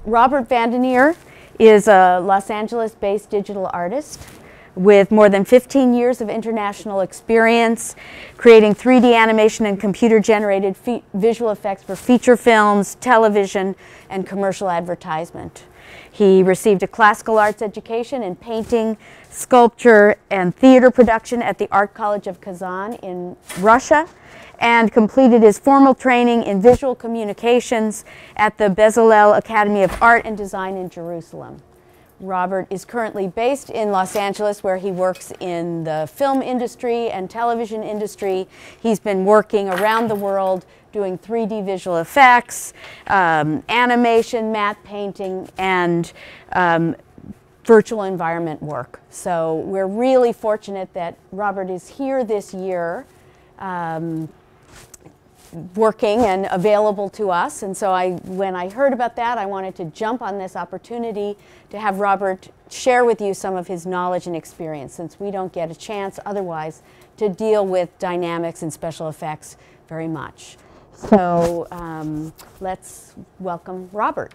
Robert Vaindiner is a Los Angeles-based digital artist with more than 15 years of international experience creating 3D animation and computer-generated visual effects for feature films, television, and commercial advertisement. He received a classical arts education in painting, sculpture, and theater production at the Art College of Kazan in Russia, and completed his formal training in visual communications at the Bezalel Academy of Art and Design in Jerusalem. Robert is currently based in Los Angeles, where he works in the film industry and television industry. He's been working around the world doing 3D visual effects, animation, matte painting, and virtual environment work. So we're really fortunate that Robert is here this year working and available to us. And so when I heard about that, I wanted to jump on this opportunity to have Robert share with you some of his knowledge and experience, since we don't get a chance otherwise to deal with dynamics and special effects very much. So let's welcome Robert.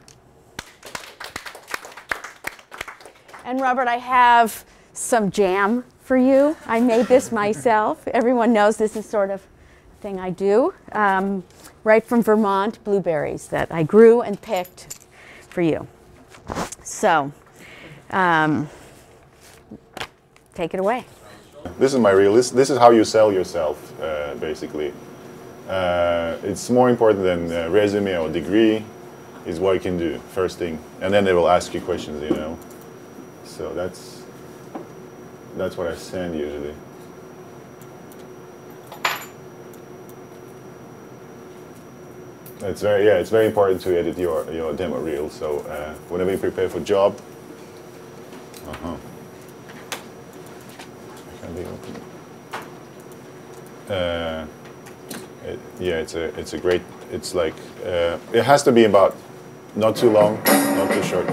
And Robert, I have some jam for you. I made this myself. Everyone knows this is sort of thing I do, right from Vermont, blueberries that I grew and picked for you. So, take it away. This is my reel. This is how you sell yourself, basically. It's more important than a resume or degree, is what you can do, first thing. And then they will ask you questions, you know. So that's what I send usually. It's very important to edit your demo reel. So whenever you prepare for job, it can be open. It's a great. It's like it has to be about not too long, not too short.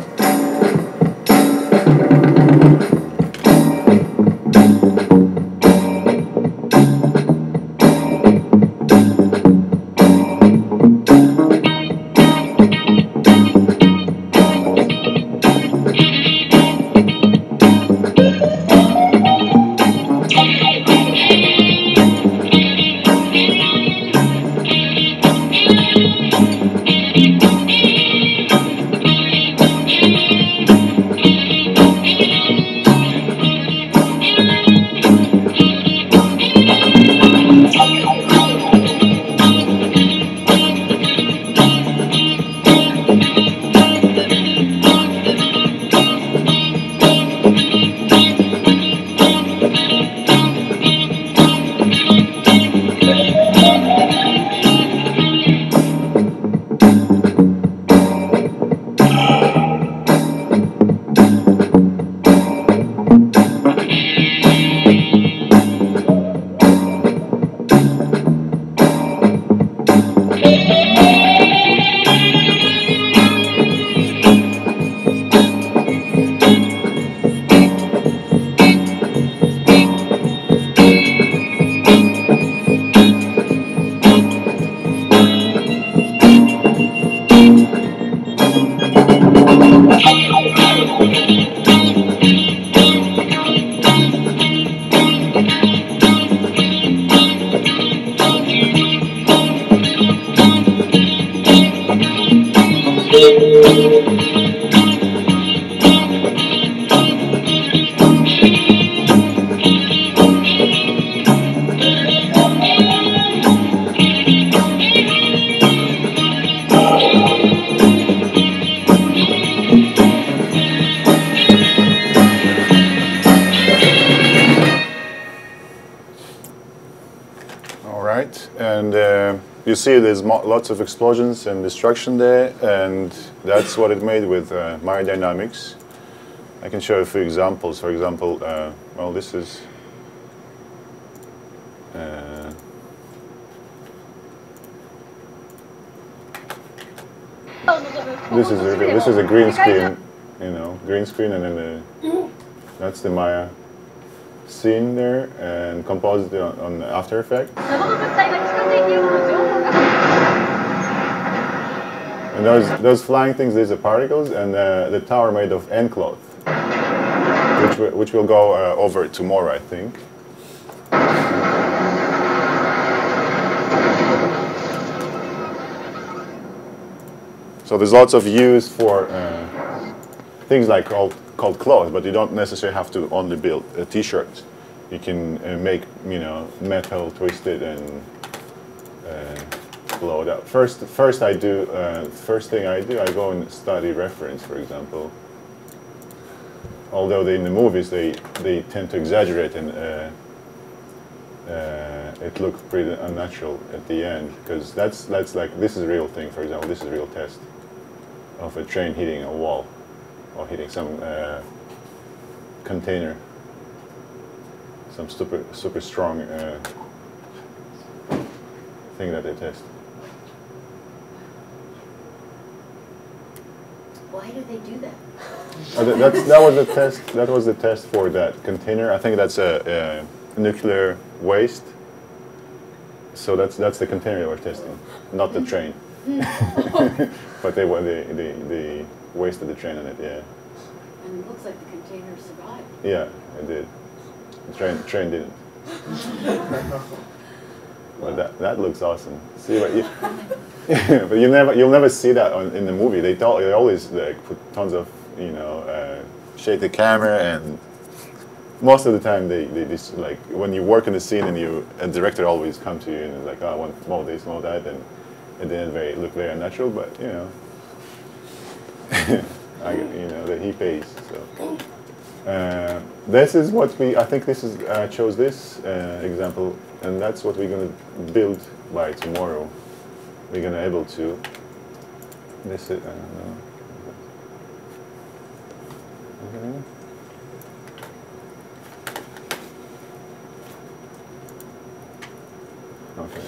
And you see there's lots of explosions and destruction there, and that's what it made with Maya Dynamics. I can show you a few examples. For example, well, this is this is a green screen, you know, green screen, and then that's the Maya scene there, and composed on After Effects. And those flying things, these are particles, and the tower made of N cloth, which we'll go over tomorrow, I think. So there's lots of use for things like called cloth, but you don't necessarily have to only build a T-shirt. You can make, you know, metal, twist it, and blow it up. First thing I do, I go and study reference, for example. Although in the movies they tend to exaggerate and it looks pretty unnatural at the end, because that's like, this is a real thing. For example, this is a real test of a train hitting a wall or hitting some container, some super strong thing that they test. Why do they do that? That was the test. That was the test for that container. I think that's a nuclear waste. So that's the container they were testing, not the train. But they wasted the train on it. Yeah. And it looks like the container survived. Yeah, it did. The train didn't. But that looks awesome. See what you. But you'll never see that in the movie. They always like put tons of, you know, shake the camera, and most of the time they just, like, when you work in the scene and a director always come to you and is like, oh, I want more this, more that, and it didn't look very unnatural, but you know, you know that he pays. So this is what I think this is chose this example, and that's what we're going to build by tomorrow. We're going to able to. This is, I don't know. Okay. Okay.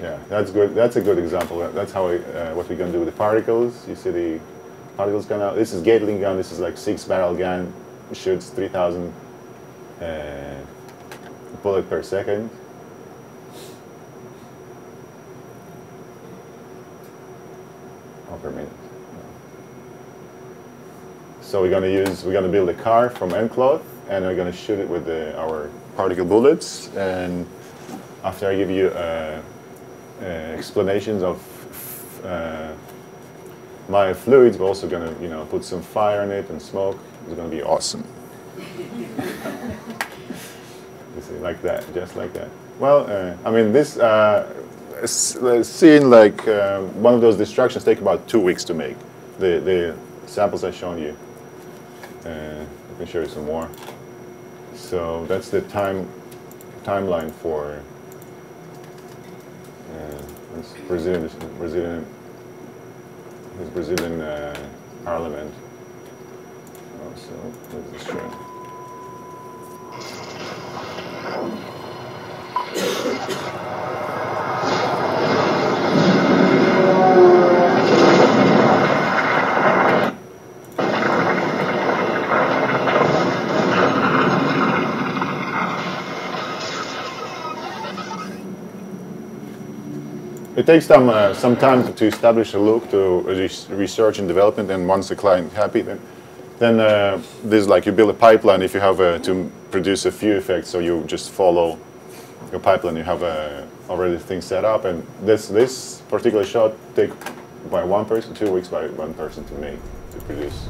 Yeah, that's good. That's a good example. That's how what we're going to do with the particles. You see the particles come out. This is Gatling gun. This is like 6-barrel gun. It shoots 3,000 bullets per second. Per minute. So we're going to build a car from N cloth, and we're going to shoot it with our particle bullets. And after I give you explanations of my fluids, we're also going to, you know, put some fire in it and smoke. It's going to be awesome. You see, like that, just like that. Well, I mean, this scene, like one of those destructions, take about 2 weeks to make. The samples I've shown you. I can show you some more. So that's the timeline for this Brazilian parliament. Oh, so let's just show. It takes some time to establish a look, to research and development, and once the client is happy, then there's like, you build a pipeline if you have to produce a few effects, so you just follow your pipeline, you have already things set up, and this particular shot take by one person, 2 weeks by one person to make, to produce.